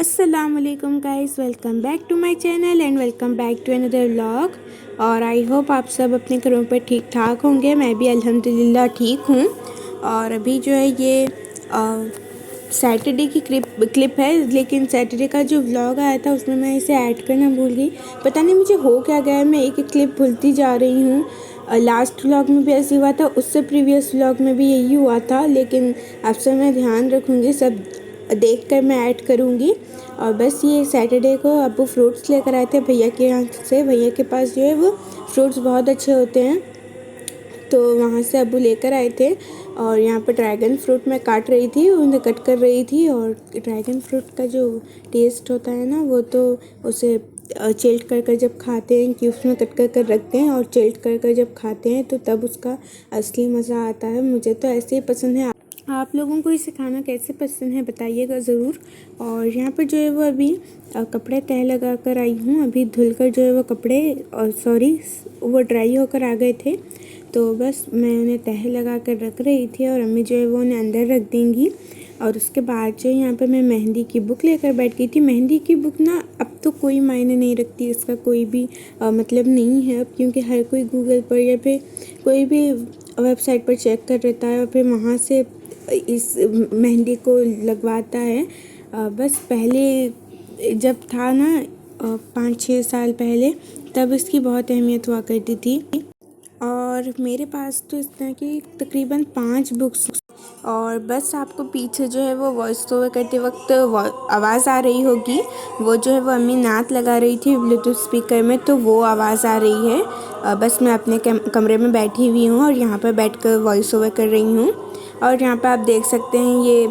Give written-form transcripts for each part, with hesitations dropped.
अस्सलामुअलैकुम guys, welcome back to my channel and welcome back to another vlog. और I hope आप सब अपने घरों पर ठीक ठाक होंगे। मैं भी अल्हम्दुलिल्लाह ठीक हूँ। और अभी जो है ये सैटरडे की क्लिप है, लेकिन सैटरडे का जो व्लॉग आया था उसमें मैं इसे ऐड करना भूल गई। पता नहीं मुझे हो क्या गया है, मैं एक एक क्लिप भूलती जा रही हूँ। लास्ट व्लॉग में भी ऐसे हुआ था, उससे प्रीवियस व्लॉग में भी यही हुआ था, लेकिन अब से मैं ध्यान रखूँगी, सब देख कर मैं ऐड करूँगी। और बस ये सैटरडे को अब्बू फ्रूट्स लेकर आए थे भैया के यहाँ से। भैया के पास जो है वो फ्रूट्स बहुत अच्छे होते हैं, तो वहाँ से अब्बू लेकर आए थे। और यहाँ पर ड्रैगन फ्रूट मैं काट रही थी, उन्हें कट कर रही थी। और ड्रैगन फ्रूट का जो टेस्ट होता है ना, वो तो उसे चिल्ड कर कर जब खाते हैं, क्यूब्स में कट कर कर रखते हैं और चिल्ड कर कर जब खाते हैं तो तब उसका असली मज़ा आता है। मुझे तो ऐसे ही पसंद है। आप लोगों को इसे खाना कैसे पसंद है बताइएगा ज़रूर। और यहाँ पर जो है वो अभी कपड़े तह लगा कर आई हूँ। अभी धुलकर जो है वो कपड़े वो ड्राई होकर आ गए थे, तो बस मैं उन्हें तह लगा कर रख रही थी और अम्मी जो है वो उन्हें अंदर रख देंगी। और उसके बाद जो यहाँ पर मैं मेहंदी की बुक लेकर बैठ गई थी। मेहंदी की बुक ना अब तो कोई मायने नहीं रखती, इसका कोई भी मतलब नहीं है अब, क्योंकि हर कोई गूगल पर या फिर कोई भी वेबसाइट पर चेक कर लेता है और फिर वहाँ से इस मेहंदी को लगवाता है। बस पहले जब था ना 5-6 साल पहले, तब इसकी बहुत अहमियत हुआ करती थी। और मेरे पास तो इस तरह की तकरीबन 5 बुक्स। और बस आपको पीछे जो है वो वॉइस ओवर करते वक्त आवाज़ आ रही होगी, वो जो है वो अम्मी नात लगा रही थी ब्लूटूथ स्पीकर में, तो वो आवाज़ आ रही है। बस मैं अपने कमरे में बैठी हुई हूँ और यहाँ पर बैठकर वॉइस ओवर कर रही हूँ। और यहाँ पर आप देख सकते हैं ये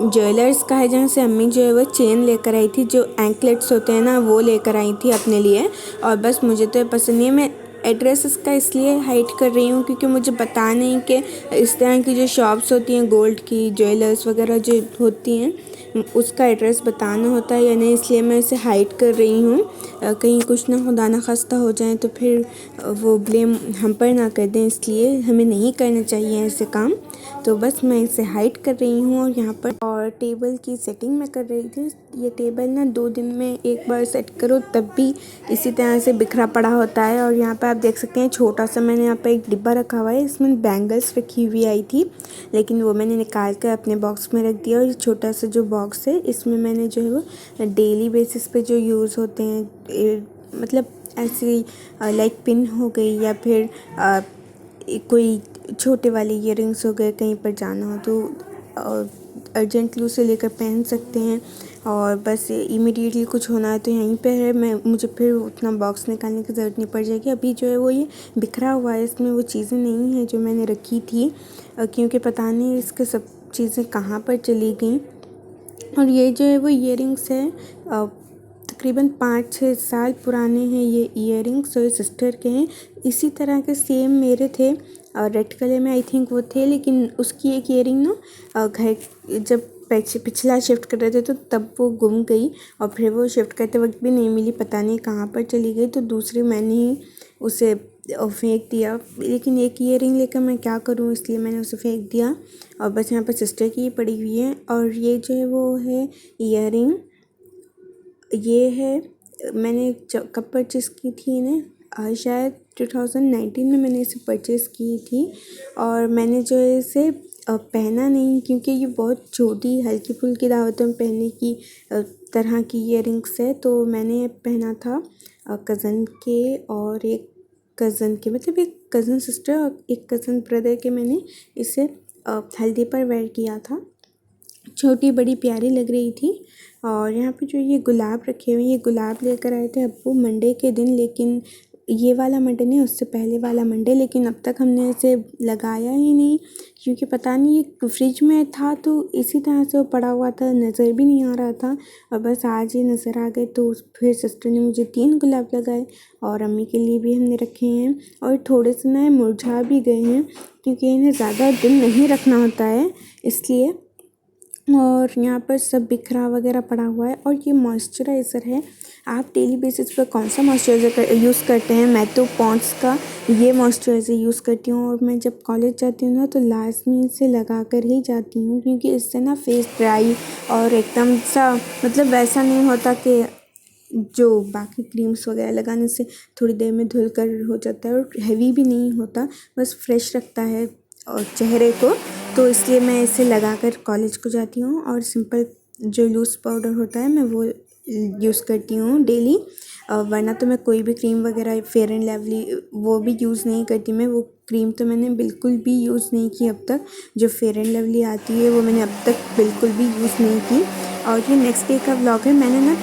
ज्वेलर्स का है, जहाँ से अम्मी जो है वो चेन लेकर आई थी, जो एंकलेट्स होते हैं ना, वो लेकर आई थी अपने लिए। और बस मुझे तो पसंद नहीं है। मैं एड्रेस इसका इसलिए हाइड कर रही हूँ क्योंकि मुझे पता नहीं कि इस तरह की जो शॉप्स होती हैं गोल्ड की, ज्वेलर्स वगैरह जो होती हैं, उसका एड्रेस बताना होता है या नहीं, इसलिए मैं इसे हाइड कर रही हूँ। कहीं कुछ ना खुदा ना खास्ता हो जाए तो फिर वो ब्लेम हम पर ना कर दें, इसलिए हमें नहीं करना चाहिए ऐसे काम। तो बस मैं इसे हाइड कर रही हूँ। और यहाँ पर और टेबल की सेटिंग मैं कर रही थी। ये टेबल ना 2 दिन में एक बार सेट करो तब भी इसी तरह से बिखरा पड़ा होता है। और यहाँ पर आप देख सकते हैं छोटा सा मैंने यहाँ पर एक डिब्बा रखा हुआ है, इसमें बैंगल्स रखी हुई आई थी, लेकिन वो मैंने निकाल कर अपने बॉक्स में रख दिया। और ये छोटा सा जो बॉक्स है, इसमें मैंने जो है वो डेली बेसिस पे जो यूज़ होते हैं, मतलब ऐसी लाइक पिन हो गई या फिर कोई छोटे वाले ईयरिंग्स हो गए, कहीं पर जाना हो तो अर्जेंटली उसे लेकर पहन सकते हैं। और बस इमीडिएटली कुछ होना है तो यहीं पे है, मुझे फिर उतना बॉक्स निकालने की ज़रूरत नहीं पड़ जाएगी। अभी जो है वो ये बिखरा हुआ है, इसमें वो चीज़ें नहीं हैं जो मैंने रखी थी, क्योंकि पता नहीं इसके सब चीज़ें कहाँ पर चली गई। और ये जो है वो ईयरिंग्स है, तकरीबन 5-6 साल पुराने हैं ये ईयरिंग्स, और ये सिस्टर के हैं। इसी तरह के सेम मेरे थे और रेड कलर में आई थिंक वो थे, लेकिन उसकी एक ईयरिंग ना घर जब पिछला शिफ्ट कर रहे थे तो तब वो गुम गई और फिर वो शिफ्ट करते वक्त भी नहीं मिली, पता नहीं कहाँ पर चली गई। तो दूसरी मैंने ही उसे फेंक दिया, लेकिन एक ईयरिंग लेकर मैं क्या करूँ, इसलिए मैंने उसे फेंक दिया। और बस यहाँ पर सिस्टर की पड़ी हुई है। और ये जो है वो है ईयरिंग, ये है मैंने कब परचेज़ की थी ना, शायद 2019 में मैंने इसे परचेज़ की थी। और मैंने जो है इसे पहना नहीं, क्योंकि ये बहुत छोटी हल्की फुल्की दावतों में पहनने की तरह की ईयरिंग्स है। तो मैंने पहना था कज़न के और एक कज़न के, मतलब एक कज़न सिस्टर और एक कज़न ब्रदर के, मैंने इसे हल्दी पर वेयर किया था। छोटी बड़ी प्यारी लग रही थी। और यहाँ पे जो ये गुलाब रखे हुए हैं, ये गुलाब लेकर आए थे अब्बू मंडे के दिन, लेकिन ये वाला मंडे नहीं, उससे पहले वाला मंडे, लेकिन अब तक हमने इसे लगाया ही नहीं, क्योंकि पता नहीं ये फ्रिज में था तो इसी तरह से वो पड़ा हुआ था, नज़र भी नहीं आ रहा था। और बस आज ही नज़र आ गए, तो फिर सिस्टर ने मुझे 3 गुलाब लगाए और अम्मी के लिए भी हमने रखे हैं। और थोड़े से ना मुरझा भी गए हैं, क्योंकि इन्हें ज़्यादा दिन नहीं रखना होता है, इसलिए। और यहाँ पर सब बिखरा वगैरह पड़ा हुआ है। और ये मॉइस्चराइज़र है। आप डेली बेसिस पर कौन सा मॉइस्चराइज़र यूज़ करते हैं? मैं तो पॉन्ड्स का ये मॉइस्चराइज़र यूज़ करती हूँ और मैं जब कॉलेज जाती हूँ ना तो लाजमी इसे लगा कर ही जाती हूँ, क्योंकि इससे ना फेस ड्राई और एकदम सा मतलब वैसा नहीं होता कि जो बाकी क्रीम्स वगैरह लगाने से थोड़ी देर में धुल कर हो जाता है, और हैवी भी नहीं होता, बस फ्रेश रखता है और चेहरे को। तो इसलिए मैं इसे लगाकर कॉलेज को जाती हूँ। और सिंपल जो लूज़ पाउडर होता है मैं वो यूज़ करती हूँ डेली। वरना तो मैं कोई भी क्रीम वगैरह फेयर एंड लवली वो भी यूज़ नहीं करती। मैं वो क्रीम तो मैंने बिल्कुल भी यूज़ नहीं की अब तक। जो फेयर एंड लवली आती है वो मैंने अब तक बिल्कुल भी यूज़ नहीं की। और ये नेक्स्ट डे का व्लॉग है। मैंने ना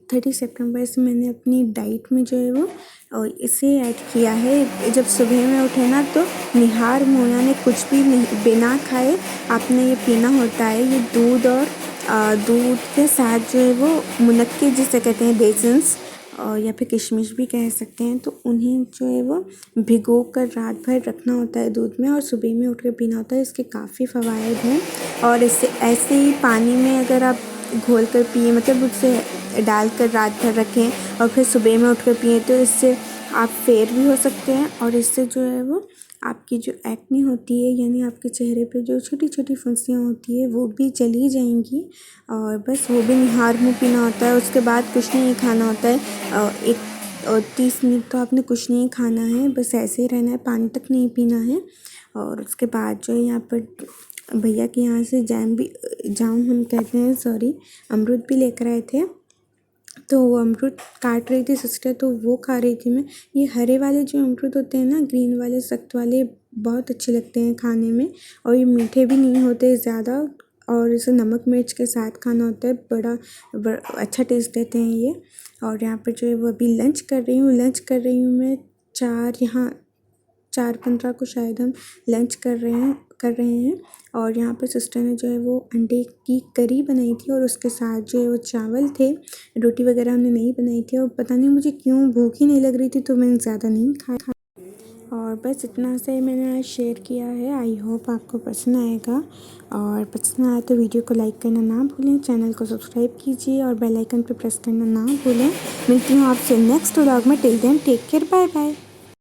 30 सितंबर से मैंने अपनी डाइट में जो है वो और इसे ऐड किया है। जब सुबह में उठे ना तो निहार मुँह यानी कुछ भी नहीं बिना खाए आपने ये पीना होता है। ये दूध और दूध के साथ जो है वो मुनक्के जिसे कहते हैं डेज़न्स और या फिर किशमिश भी कह सकते हैं, तो उन्हें जो है वो भिगो कर रात भर रखना होता है दूध में और सुबह में उठ कर पीना होता है। इसके काफ़ी फ़वाइद हैं। और इससे ऐसे ही पानी में अगर आप घोल कर पिए, मतलब उससे डाल कर रात भर रखें और फिर सुबह में उठ कर पिए, तो इससे आप फेयर भी हो सकते हैं। और इससे जो है वो आपकी जो एक्ने होती है यानी आपके चेहरे पे जो छोटी छोटी फुंसियाँ होती है वो भी चली जाएंगी। और बस वो भी निहार मुँह पीना होता है। उसके बाद कुछ नहीं खाना होता है। 30 मिनट तो आपने कुछ नहीं खाना है, बस ऐसे ही रहना है, पानी तक नहीं पीना है। और उसके बाद जो है यहाँ पर भैया के यहाँ से जाम हम कहते हैं, सॉरी, अमरूद भी लेकर आए थे। तो वो अमरूद काट रही थी सिस्टर, तो वो खा रही थी मैं। ये हरे वाले जो अमरूद होते हैं ना, ग्रीन वाले सख्त वाले, बहुत अच्छे लगते हैं खाने में। और ये मीठे भी नहीं होते ज़्यादा, और इसे नमक मिर्च के साथ खाना होता है। बड़ा अच्छा टेस्ट देते हैं ये। और यहाँ पर जो है वो अभी लंच कर रही हूँ मैं। 4:15 को शायद हम लंच कर रहे हैं। और यहाँ पर सिस्टर ने जो है वो अंडे की करी बनाई थी और उसके साथ जो है वो चावल थे। रोटी वगैरह हमने नहीं बनाई थी और पता नहीं मुझे क्यों भूख ही नहीं लग रही थी, तो मैंने ज़्यादा नहीं खाया। और बस इतना से मैंने आज शेयर किया है। आई होप आपको पसंद आएगा, और पसंद आया तो वीडियो को लाइक करना ना भूलें, चैनल को सब्सक्राइब कीजिए और बेल आइकन पर प्रेस करना ना भूलें। मिलती हूँ आपसे नेक्स्ट व्लॉग में। Till then take care, bye bye.